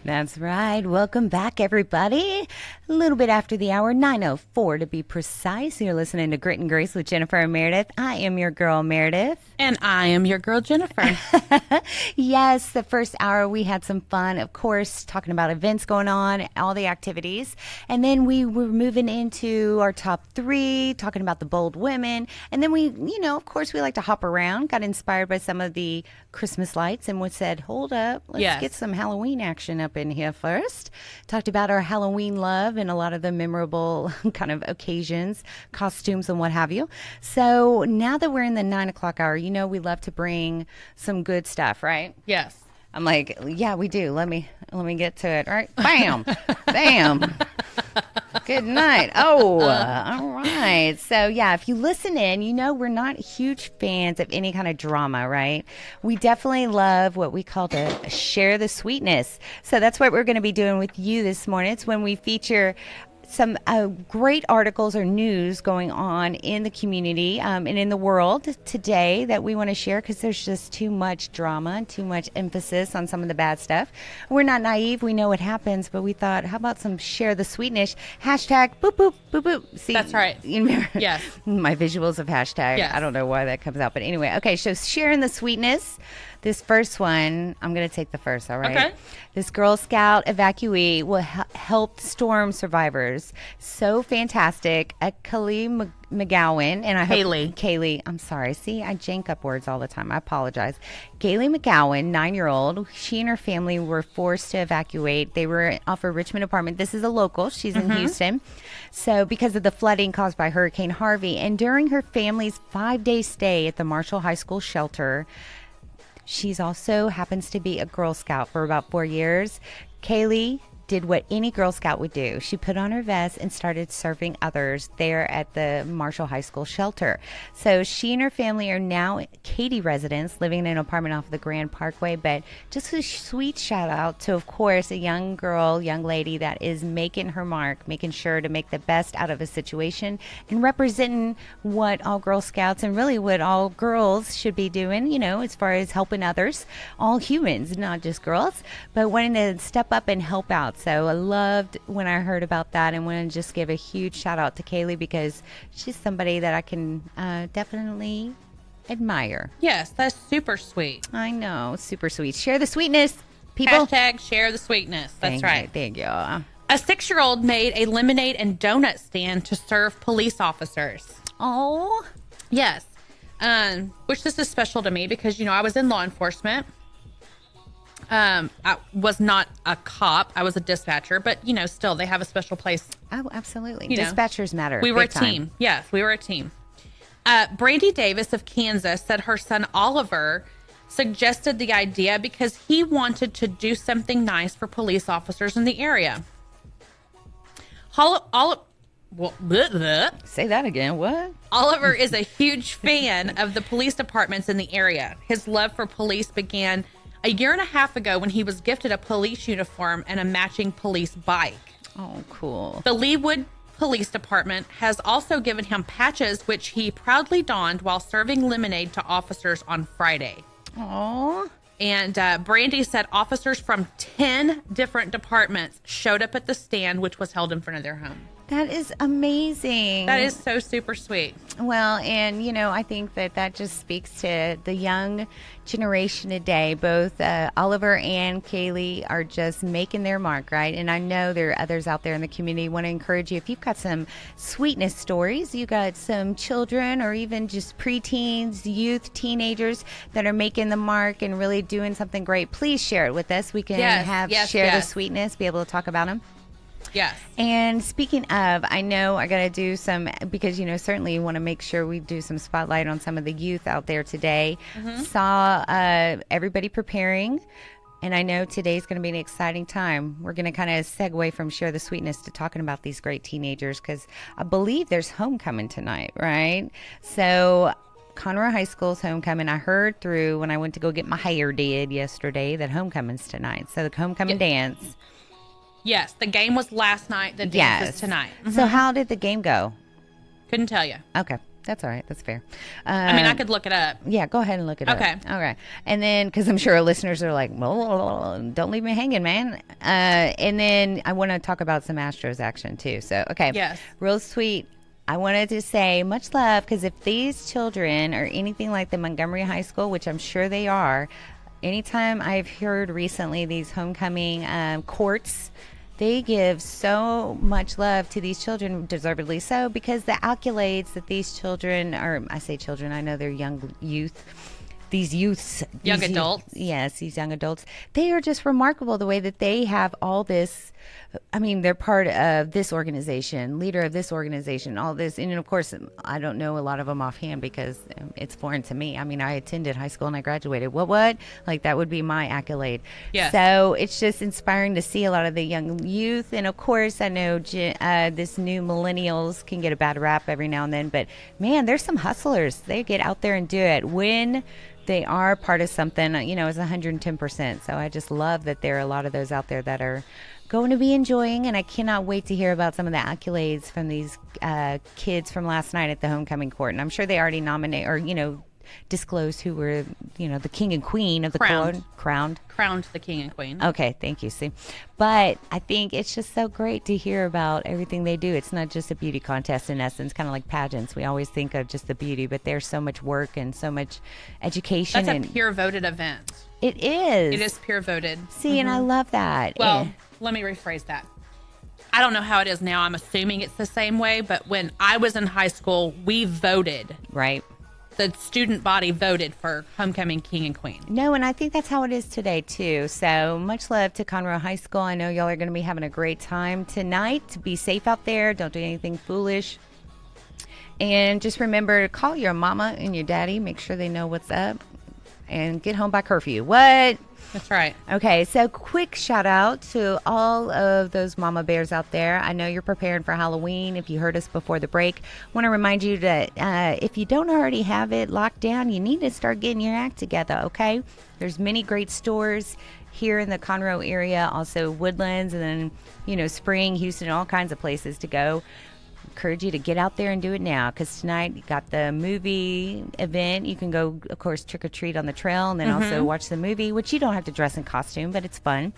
That's right. Welcome back, everybody. A little bit after the hour, 9:04 to be precise. You're listening to Grit and Grace with Jennifer and Merideth. I am your girl, Merideth. And I am your girl, Jennifer. Yes, the first hour we had some fun, of course, talking about events going on, all the activities. And then we were moving into our top three, talking about the bold women. And then we, of course, we like to hop around, got inspired by some of the Christmas lights and we said, hold up, let's get some Halloween action up in here first. Talked about our Halloween love and a lot of the memorable kind of occasions, costumes and what have you. So now that we're in the 9 o'clock hour, we love to bring some good stuff, right? Yes. I'm like, yeah, we do. Let me get to it. All right. Bam. Bam. Good night. Oh, all right. So, yeah, if you listen in, we're not huge fans of any kind of drama, right? We definitely love what we call to share the sweetness. So that's what we're going to be doing with you this morning. It's when we feature some great articles or news going on in the community and in the world today that we want to share because there's just too much drama and too much emphasis on some of the bad stuff. We're not naive. We know what happens, but we thought, how about some share the sweetness? Hashtag boop, boop, boop, boop. See, that's right. Yes. My visuals of hashtag. Yes. I don't know why that comes out, but anyway. Okay, so sharing the sweetness. This first one, I'm going to take the first, all right? Okay. This Girl Scout evacuee will help storm survivors. So fantastic. Kaylee McGowan, and I hope Kaylee, I'm sorry. See, I jank up words all the time. I apologize. Kaylee McGowan, 9-year-old, she and her family were forced to evacuate. They were off a Richmond apartment. This is a local. She's in Houston. So because of the flooding caused by Hurricane Harvey, and during her family's 5-day stay at the Marshall High School shelter, she's also happens to be a Girl Scout for about 4 years. Kaylee did what any Girl Scout would do. She put on her vest and started serving others there at the Marshall High School shelter. So she and her family are now Katy residents living in an apartment off the Grand Parkway. But just a sweet shout out to, of course, a young lady that is making her mark, making sure to make the best out of a situation and representing what all Girl Scouts and really what all girls should be doing, as far as helping others, all humans, not just girls, but wanting to step up and help out. So I loved when I heard about that and want to just give a huge shout out to Kaylee because she's somebody that I can definitely admire. Yes, that's super sweet. I know, super sweet. Share the sweetness, people. Hashtag share the sweetness. That's right. Thank you. A 6-year-old made a lemonade and donut stand to serve police officers. Oh. Yes. Which this is special to me because, I was in law enforcement. I was not a cop. I was a dispatcher, but still they have a special place. Oh, absolutely. Dispatchers matter. We were a team. Yes, we were a team. Brandy Davis of Kansas said her son Oliver suggested the idea because he wanted to do something nice for police officers in the area. Say that again. What? Oliver is a huge fan of the police departments in the area. His love for police began a year and a half ago when he was gifted a police uniform and a matching police bike. Oh, cool. The Leawood Police Department has also given him patches, which he proudly donned while serving lemonade to officers on Friday. Oh. And Brandy said officers from 10 different departments showed up at the stand, which was held in front of their home. That is amazing. That is so super sweet. Well, and, I think that just speaks to the young generation today. Both Oliver and Kaylee are just making their mark, right? And I know there are others out there in the community want to encourage you. If you've got some sweetness stories, you got some children or even just preteens, youth, teenagers that are making the mark and really doing something great, please share it with us. We can share the sweetness, be able to talk about them. Yes. And speaking of, I know I got to do some, because, certainly you want to make sure we do some spotlight on some of the youth out there today. Saw everybody preparing. And I know today's going to be an exciting time. We're going to kind of segue from Share the Sweetness to talking about these great teenagers because I believe there's homecoming tonight, right? So Conroe High School's homecoming. I heard through when I went to go get my hair did yesterday that homecoming's tonight. So the homecoming dance. Yes, the game was last night. The dance is tonight. So how did the game go? Couldn't tell you. Okay. That's all right. That's fair. I mean, I could look it up. Yeah, go ahead and look it up. Okay. All right. And then, because I'm sure our listeners are like, well, don't leave me hanging, man. And then I want to talk about some Astros action, too. So, okay. Yes. Real sweet. I wanted to say much love, because if these children are anything like the Montgomery High School, which I'm sure they are, anytime I've heard recently these homecoming courts, they give so much love to these children, deservedly so, because the accolades that these children, or I say children, I know they're young youth, these youths. Young adults. Yes, these young adults. They are just remarkable the way that they have all this. I mean, they're part of this organization, leader of this organization, all this. And of course, I don't know a lot of them offhand because it's foreign to me. I mean, I attended high school and I graduated. What? Like, that would be my accolade. Yeah. So it's just inspiring to see a lot of the young youth. And of course, I know this new millennials can get a bad rap every now and then. But man, there's some hustlers. They get out there and do it. When they are part of something, it's 110%. So I just love that there are a lot of those out there that are going to be enjoying, and I cannot wait to hear about some of the accolades from these kids from last night at the homecoming court. And I'm sure they already nominate or disclosed who were the king and queen of the crowned the king and queen. Okay, thank you. See, but I think it's just so great to hear about everything they do. It's not just a beauty contest in essence, kind of like pageants. We always think of just the beauty, but there's so much work and so much education. That's a peer voted event. It is. It is peer voted. See, and I love that. Well, let me rephrase that. I don't know how it is now. I'm assuming it's the same way, but when I was in high school, we voted. Right. The student body voted for homecoming king and queen. No, and I think that's how it is today, too. So much love to Conroe High School. I know y'all are going to be having a great time tonight. Be safe out there. Don't do anything foolish. And just remember to call your mama and your daddy. Make sure they know what's up. And get home by curfew. What? That's right. Okay, so quick shout out to all of those mama bears out there. I know you're preparing for Halloween. If you heard us before the break, want to remind you that if you don't already have it locked down, you need to start getting your act together, okay? There's many great stores here in the Conroe area, also Woodlands, and then, Spring, Houston, all kinds of places to go. Encourage you to get out there and do it now, because tonight you got the movie event. You can go, of course, trick or treat on the trail, and then also watch the movie, which you don't have to dress in costume, but it's fun.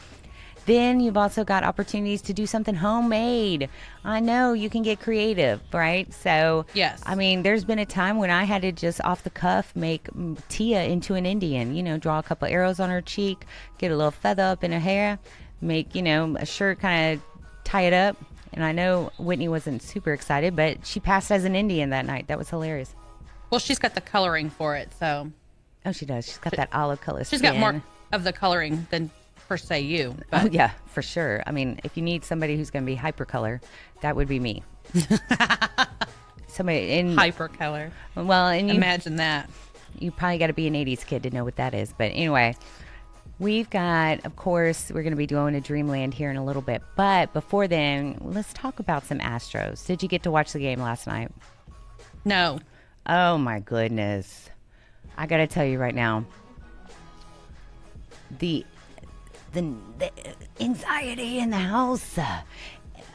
Then you've also got opportunities to do something homemade. I know you can get creative, right? So yes, I mean, there's been a time when I had to just off the cuff make Tia into an Indian. Draw a couple arrows on her cheek, get a little feather up in her hair, make a shirt, kind of tie it up. And I know Whitney wasn't super excited, but she passed as an Indian that night. That was hilarious. Well, she's got the coloring for it, so. Oh, she does. She's got that olive color skin. She's got more of the coloring than, per se, you. But. Oh, yeah, for sure. I mean, if you need somebody who's going to be hypercolor, that would be me. Somebody in hypercolor. Well, and imagine that. You probably got to be an 80s kid to know what that is. But anyway. We've got, of course, we're going to be going to Dreamland here in a little bit. But before then, let's talk about some Astros. Did you get to watch the game last night? No. Oh, my goodness. I got to tell you right now, the anxiety in the house.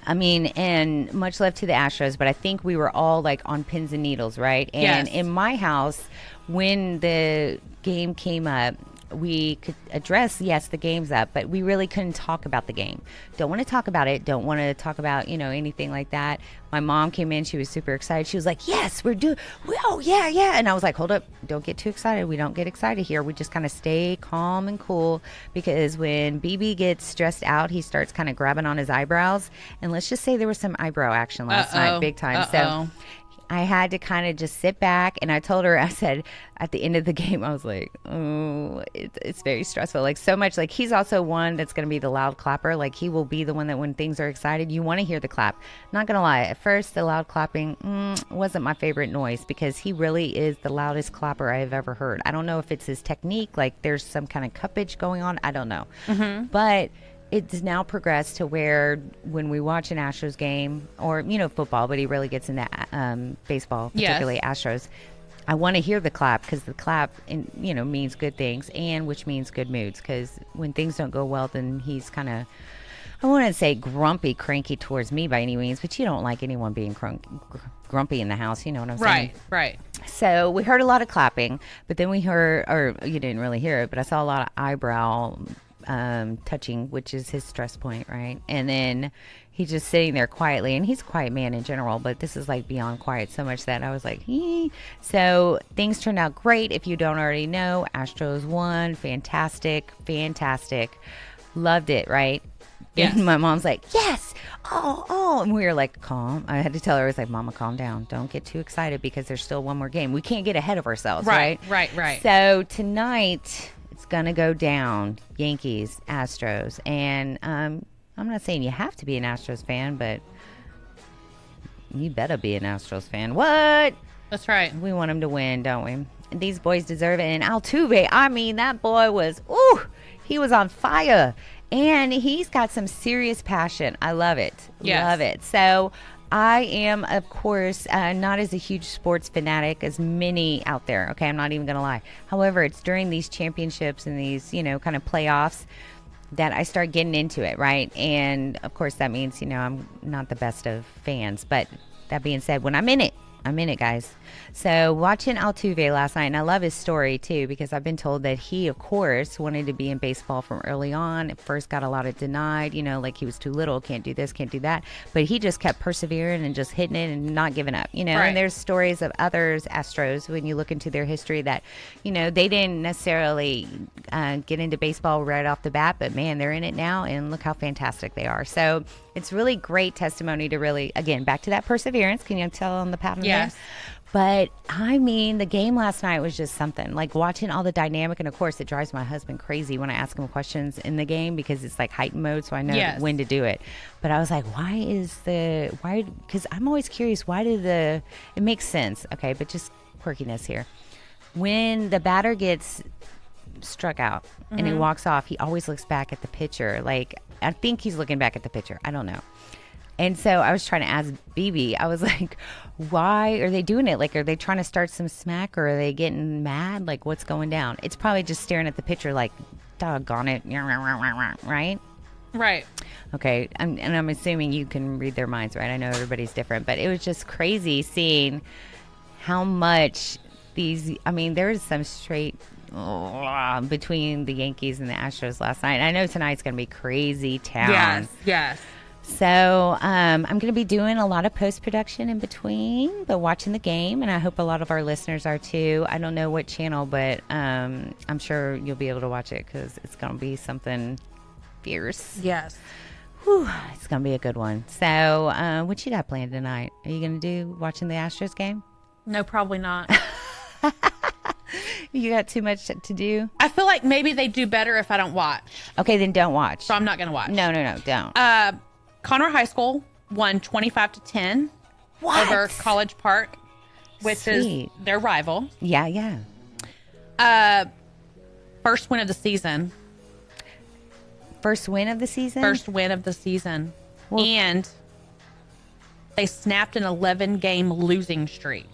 I mean, and much love to the Astros, but I think we were all like on pins and needles, right? And in my house, when the game came up, we could address, yes, the game's up, but we really couldn't talk about the game. Don't want to talk about it. Don't want to talk about, anything like that. My mom came in. She was super excited. She was like, yes, oh, yeah. And I was like, hold up. Don't get too excited. We don't get excited here. We just kind of stay calm and cool, because when BB gets stressed out, he starts kind of grabbing on his eyebrows. And let's just say there was some eyebrow action last night, big time. So I had to kind of just sit back, and I told her, I said, at the end of the game, I was like, oh, it's very stressful. Like, so much, like, he's also one that's going to be the loud clapper. Like, he will be the one that when things are excited, you want to hear the clap. Not going to lie. At first, the loud clapping wasn't my favorite noise, because he really is the loudest clapper I have ever heard. I don't know if it's his technique, like there's some kind of cuppage going on. I don't know. But it's now progressed to where when we watch an Astros game, or, football, but he really gets into baseball, particularly Astros, I want to hear the clap, because the clap, means good things, and which means good moods, because when things don't go well, then he's kind of I wouldn't say grumpy, cranky towards me by any means, but you don't like anyone being grumpy in the house. You know what I'm saying? Right. So we heard a lot of clapping, but then we heard, or you didn't really hear it, but I saw a lot of eyebrow touching, which is his stress point, right? And then he's just sitting there quietly, and he's a quiet man in general, but this is like beyond quiet, so much that I was like, hee. So things turned out great. If you don't already know, Astros won. Fantastic. Loved it, right? Yes. And my mom's like, yes. Oh. And we were like, calm. I had to tell her, I was like, Mama, calm down. Don't get too excited because there's still one more game. We can't get ahead of ourselves, right? Right. So tonight, it's going to go down. Yankees, Astros. And I'm not saying you have to be an Astros fan, but you better be an Astros fan. What? That's right. We want them to win, don't we? And these boys deserve it. And Altuve, I mean, that boy was, he was on fire. And he's got some serious passion. I love it. Yes. Love it. So I am, of course, not as a huge sports fanatic as many out there. Okay, I'm not even going to lie. However, it's during these championships and these, kind of playoffs that I start getting into it, right? And, of course, that means, I'm not the best of fans. But that being said, when I'm in it, guys. So watching Altuve last night, and I love his story too, because I've been told that he, of course, wanted to be in baseball from early on. At first got a lot of denied, like he was too little, can't do this, can't do that. But he just kept persevering and just hitting it and not giving up, Right. And there's stories of others, Astros, when you look into their history that, they didn't necessarily get into baseball right off the bat, but man, they're in it now and look how fantastic they are. So it's really great testimony to really, again, back to that perseverance. Can you tell on the pattern? Yes. There? But I mean, the game last night was just something, like watching all the dynamic. And of course, it drives my husband crazy when I ask him questions in the game because it's like heightened mode. So I know Yes. when to do it. But I was like, because I'm always curious, it makes sense. Okay. But just quirkiness here. When the batter gets struck out and he walks off, he always looks back at the pitcher. Like, I think he's looking back at the pitcher. I don't know. And so I was trying to ask BB, I was like, why are they doing it? Like, are they trying to start some smack or are they getting mad? Like, what's going down? It's probably just staring at the pitcher like, doggone it, right? Right. Okay. I'm assuming you can read their minds, right? I know everybody's different, but it was just crazy seeing how much there was some straight between the Yankees and the Astros last night. I know tonight's going to be crazy town. Yes. So I'm going to be doing a lot of post-production in between, but watching the game, and I hope a lot of our listeners are too. I don't know what channel, but I'm sure you'll be able to watch it because it's going to be something fierce. Yes. Whew, it's going to be a good one. So what you got planned tonight? Are you going to do watching the Astros game? No, probably not. You got too much to do? I feel like maybe they do better if I don't watch. Okay, then don't watch. So I'm not going to watch. No, don't. Conroe High School won 25-10 over College Park, which is their rival. Yeah. First win of the season. First win of the season? Well, and they snapped an 11-game losing streak.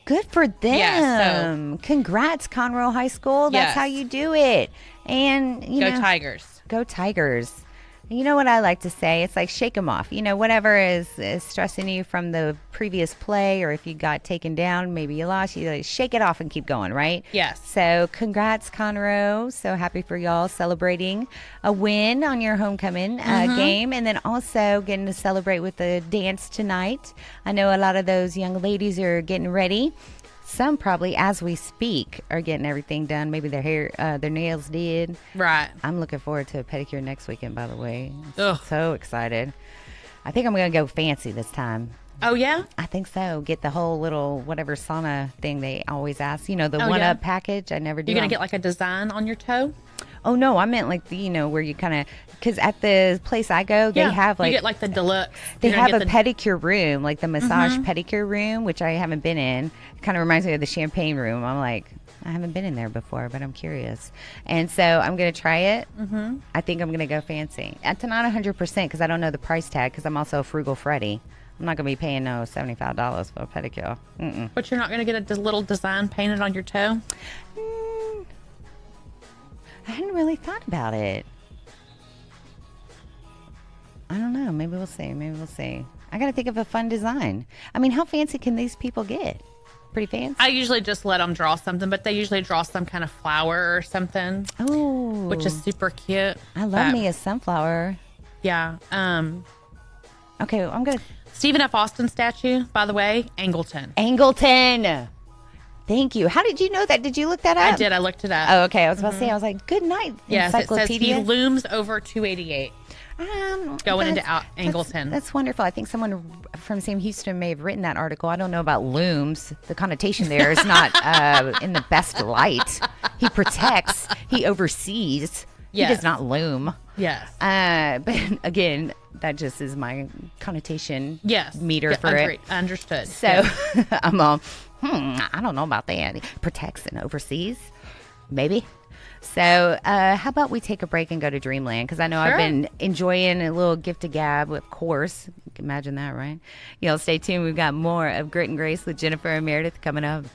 Good for them. Yeah, Congrats, Conroe High School. That's Yes. how you do it. And, Go Tigers. Go Tigers. You know what I like to say? It's like shake them off. Whatever is stressing you from the previous play, or if you got taken down, maybe you lost, you like shake it off and keep going, right? Yes. So congrats, Conroe. So happy for y'all celebrating a win on your homecoming game, and then also getting to celebrate with the dance tonight. I know a lot of those young ladies are getting ready. Some probably, as we speak, are getting everything done. Maybe their hair, their nails did. Right. I'm looking forward to a pedicure next weekend, by the way. Ugh. So excited. I think I'm going to go fancy this time. Oh, yeah? I think so. Get the whole little whatever sauna thing they always ask. The Oh, one-up yeah? package. I never do. You're going to get like a design on your toe? Oh, no. I meant like the, where you kind of, because at the place I go, they have like. You get like the deluxe. They You're gonna have a get pedicure room, like the massage pedicure room, which I haven't been in. It kind of reminds me of the champagne room. I'm like, I haven't been in there before, but I'm curious. And so I'm going to try it. Mm-hmm. I think I'm going to go fancy. That's not 100% because I don't know the price tag because I'm also a frugal Freddy. I'm not going to be paying no $75 for a pedicure. Mm-mm. But you're not going to get a little design painted on your toe? I hadn't really thought about it. know. Maybe we'll see. I got to think of a fun design. I mean, how fancy can these people get? Pretty fancy? I usually just let them draw something, but they usually draw some kind of flower or something. Oh. Which is super cute. I love me a sunflower. Yeah. Okay, I'm good. Stephen F. Austin statue, by the way, Angleton. Thank you. How did you know that? Did you look that up? I did. I looked it up. Oh, okay. I was about to say, I was like, good night, yes, encyclopedia. it says he looms over 288. Going into Angleton. That's wonderful. I think someone from Sam Houston may have written that article. I don't know about looms. The connotation there is not in the best light. He protects. He oversees. Yes. He does not loom. Yes. But again, that just is my connotation meter for it. Understood. So I'm all, I don't know about that. Protects and oversees. Maybe. So how about we take a break and go to Dreamland? Because I know I've been enjoying a little gift to gab, of course. You can imagine that, right? Y'all stay tuned. We've got more of Grit and Grace with Jennifer and Merideth coming up.